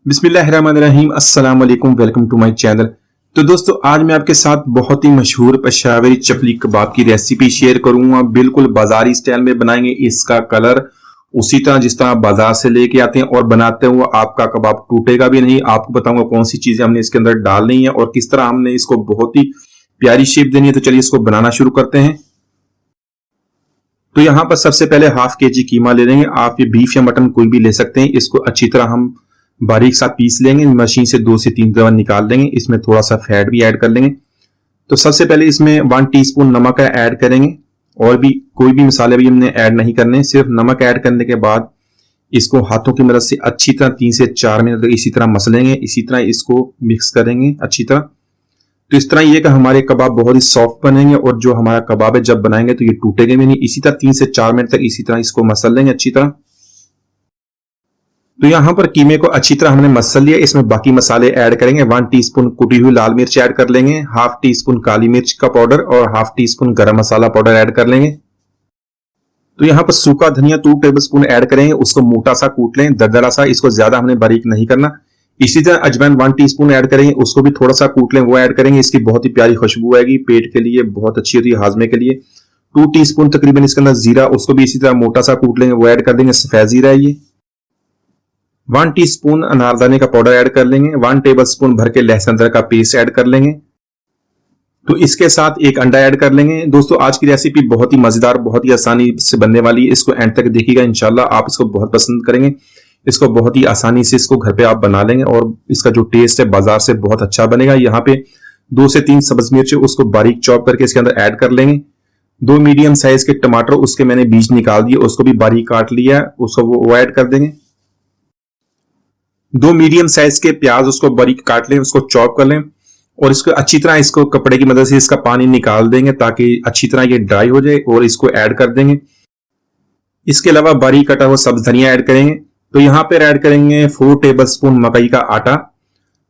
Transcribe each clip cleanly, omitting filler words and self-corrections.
बिस्मिल्लाहिर्रहमानिर्रहीम, अस्सलाम वालेकुम, वेलकम टू माय चैनल। तो दोस्तों, आज मैं आपके साथ बहुत ही मशहूर पेशावरी चपली कबाब की रेसिपी शेयर करूंगा। बिल्कुल बाजारी स्टाइल में बनाएंगे। इसका कलर उसी तरह जिस तरह बाजार से लेके आते हैं और बनाते हैं, वो आपका कबाब टूटेगा भी नहीं। आपको बताऊंगा कौन सी चीजें हमने इसके अंदर डालनी है और किस तरह हमने इसको बहुत ही प्यारी शेप देनी है। तो चलिए इसको बनाना शुरू करते हैं। तो यहाँ पर सबसे पहले हाफ केजी कीमा ले लेंगे। आप ये बीफ या मटन कोई भी ले सकते हैं। इसको अच्छी तरह हम बारीक सा पीस लेंगे। मशीन से 2 से 3 दफा निकाल लेंगे। इसमें थोड़ा सा फैट भी ऐड कर लेंगे। तो सबसे पहले इसमें 1 टीस्पून नमक ऐड करेंगे और भी कोई भी मसाले भी हमने ऐड नहीं करने। सिर्फ नमक ऐड करने के बाद इसको हाथों की मदद से अच्छी तरह 3 से 4 मिनट तक इसी तरह मसलेंगे। इसी तरह इसको मिक्स करेंगे अच्छी तरह। तो इस तरह ये कि हमारे कबाब बहुत ही सॉफ्ट बनेंगे और जो हमारा कबाब है जब बनाएंगे तो ये टूटेंगे भी नहीं। इसी तरह 3 से 4 मिनट तक इसी तरह इसको मसल लेंगे अच्छी तरह। तो यहां पर कीमे को अच्छी तरह हमने मसल लिया। इसमें बाकी मसाले ऐड करेंगे। 1 टीस्पून कुटी हुई लाल मिर्च ऐड कर लेंगे, हाफ टी स्पून काली मिर्च का पाउडर और हाफ टी स्पून गरम मसाला पाउडर ऐड कर लेंगे। तो यहाँ पर सूखा धनिया 2 टेबलस्पून ऐड करेंगे। उसको मोटा सा कूट लें, दरदरा सा। इसको ज्यादा हमने बारीक नहीं करना। इसी तरह अजवाइन 1 टीस्पून ऐड करेंगे। उसको भी थोड़ा सा कूट लें, वो ऐड करेंगे। इसकी बहुत ही प्यारी खुशबू आएगी, पेट के लिए बहुत अच्छी होती है, हाजमे के लिए। 2 टीस्पून तकरीबन इसके अंदर जीरा, उसको भी इसी तरह मोटा सा कूट लेंगे, वो ऐड कर देंगे। सफेद जीरा है ये। 1 टीस्पून अनारदाने का पाउडर ऐड कर लेंगे। 1 टेबलस्पून भर के लहसुन अदरक का पेस्ट ऐड कर लेंगे। तो इसके साथ एक अंडा ऐड कर लेंगे। दोस्तों, आज की रेसिपी बहुत ही मजेदार, बहुत ही आसानी से बनने वाली है। इसको एंड तक देखिएगा, इंशाल्लाह आप इसको बहुत पसंद करेंगे। इसको बहुत ही आसानी से इसको घर पे आप बना लेंगे और इसका जो टेस्ट है बाजार से बहुत अच्छा बनेगा। यहाँ पे 2 से 3 सब्ज मिर्च उसको बारीक चॉप करके इसके अंदर ऐड कर लेंगे। 2 मीडियम साइज के टमाटर, उसके मैंने बीज निकाल दिए, उसको भी बारीक काट लिया, उसको वो ऐड कर देंगे। 2 मीडियम साइज के प्याज, उसको बारीक काट लें, उसको चॉप कर लें और इसको अच्छी तरह इसको कपड़े की मदद से इसका पानी निकाल देंगे ताकि अच्छी तरह ये ड्राई हो जाए और इसको ऐड कर देंगे। इसके अलावा बारीक कटा हुआ सब्ज धनिया ऐड करेंगे। तो यहां पर ऐड करेंगे 4 टेबलस्पून मकई का आटा।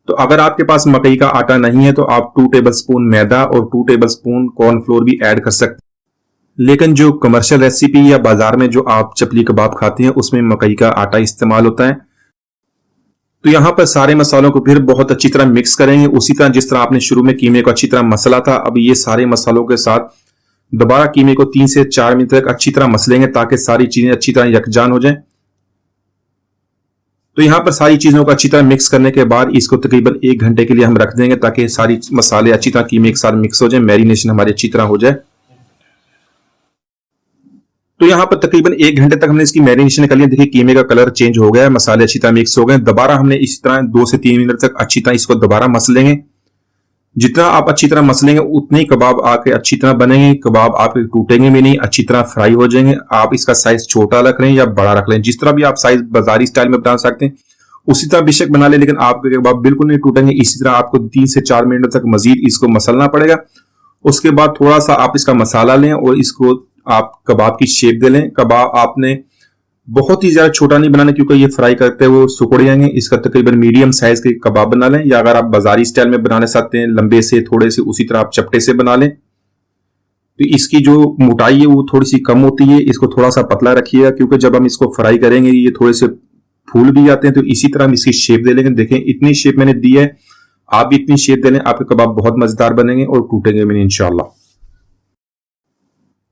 तो अगर आपके पास मकई का आटा नहीं है तो आप 2 टेबलस्पून मैदा और 2 टेबलस्पून कॉर्नफ्लोर भी ऐड कर सकते हैं। लेकिन जो कमर्शियल रेसिपी या बाजार में जो आप चपली कबाब खाते हैं उसमें मकई का आटा इस्तेमाल होता है। तो यहां पर सारे मसालों को फिर बहुत अच्छी तरह मिक्स करेंगे, उसी तरह जिस तरह आपने शुरू में कीमे को अच्छी तरह मसला था। अब ये सारे मसालों के साथ दोबारा कीमे को 3 से 4 मिनट तक अच्छी तरह मसलेंगे ताकि सारी चीजें अच्छी तरह यकजान हो जाएं। तो यहां पर सारी चीजों को अच्छी तरह मिक्स करने के बाद इसको तकरीबन 1 घंटे के लिए हम रख देंगे ताकि सारी मसाले अच्छी तरह कीमे के साथ मिक्स हो जाए, मैरिनेशन हमारी अच्छी तरह हो जाए। तो यहां पर तकरीबन 1 घंटे तक हमने इसकी मैरिनेशन कर लिया। देखिए कीमे का कलर चेंज हो गया है, मसाले अच्छी तरह मिक्स हो गए। दोबारा हमने इसी तरह 2 से 3 मिनट तक अच्छी तरह इसको दोबारा मसलेंगे। जितना आप अच्छी तरह मसलेंगे उतने ही कबाब आपके अच्छी तरह बनेंगे। कबाब आपके टूटेंगे भी नहीं, अच्छी तरह फ्राई हो जाएंगे। आप इसका साइज छोटा रख लें या बड़ा रख लें, जिस तरह भी आप साइज बाजारी स्टाइल में बना सकते हैं उसी तरह बेशक बना लें, लेकिन आपके कबाब बिल्कुल नहीं टूटेंगे। इसी तरह आपको 3 से 4 मिनट तक मजीद इसको मसलना पड़ेगा। उसके बाद थोड़ा सा आप इसका मसाला लें और इसको आप कबाब की शेप दे लें। कबाब आपने बहुत ही ज्यादा छोटा नहीं बनाना क्योंकि ये फ्राई करते हुए सुकड़ जाएंगे। इसका तकरीबन मीडियम साइज के कबाब बना लें, या अगर आप बाजारी स्टाइल में बनाने चाहते हैं लंबे से थोड़े से, उसी तरह आप चपटे से बना लें। तो इसकी जो मोटाई है वो थोड़ी सी कम होती है, इसको थोड़ा सा पतला रखिएगा क्योंकि जब हम इसको फ्राई करेंगे ये थोड़े से फूल भी जाते हैं। तो इसी तरह हम इसकी शेप दे लेंगे। देखें इतनी शेप मैंने दी है, आप भी इतनी शेप दे लें, आपके कबाब बहुत मजेदार बनेंगे और टूटेंगे भी नहीं इंशाल्लाह।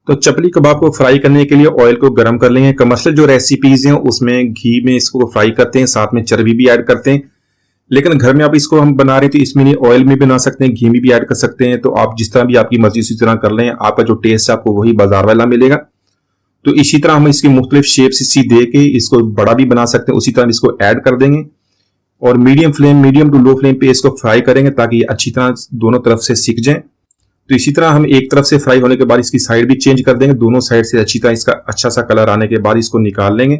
तो चपली कबाब को फ्राई करने के लिए ऑयल को गर्म कर लेंगे। कमर्शियल जो रेसिपीज हैं उसमें घी में इसको फ्राई करते हैं, साथ में चर्बी भी ऐड करते हैं। लेकिन घर में आप इसको हम बना रहे हैं तो इसमें नहीं, ऑयल में भी बना सकते हैं, घी में भी ऐड कर सकते हैं। तो आप जिस तरह भी आपकी मर्जी उसी तरह कर लें, आपका जो टेस्ट है आपको वही बाजार वाला मिलेगा। तो इसी तरह हम इसकी मुख्तलिफ शेप्स इसी दे के इसको बड़ा भी बना सकते हैं, उसी तरह इसको ऐड कर देंगे और मीडियम टू लो फ्लेम पे इसको फ्राई करेंगे ताकि ये अच्छी तरह दोनों तरफ से सिक जाए। तो इसी तरह हम एक तरफ से फ्राई होने के बाद इसकी साइड भी चेंज कर देंगे। दोनों साइड से अच्छी तरह इसका अच्छा सा कलर आने के बाद इसको निकाल लेंगे।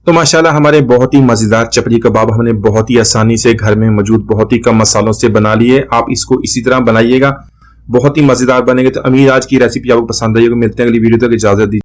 तो माशाल्लाह हमारे बहुत ही मजेदार चपली कबाब हमने बहुत ही आसानी से घर में मौजूद बहुत ही कम मसालों से बना लिए। आप इसको इसी तरह बनाइएगा, बहुत ही मजेदार बनेंगे। तो उम्मीद आज की रेसिपी आपको पसंद आई होगी। मिलते हैं अगली वीडियो तक, इजाजत दीजिए।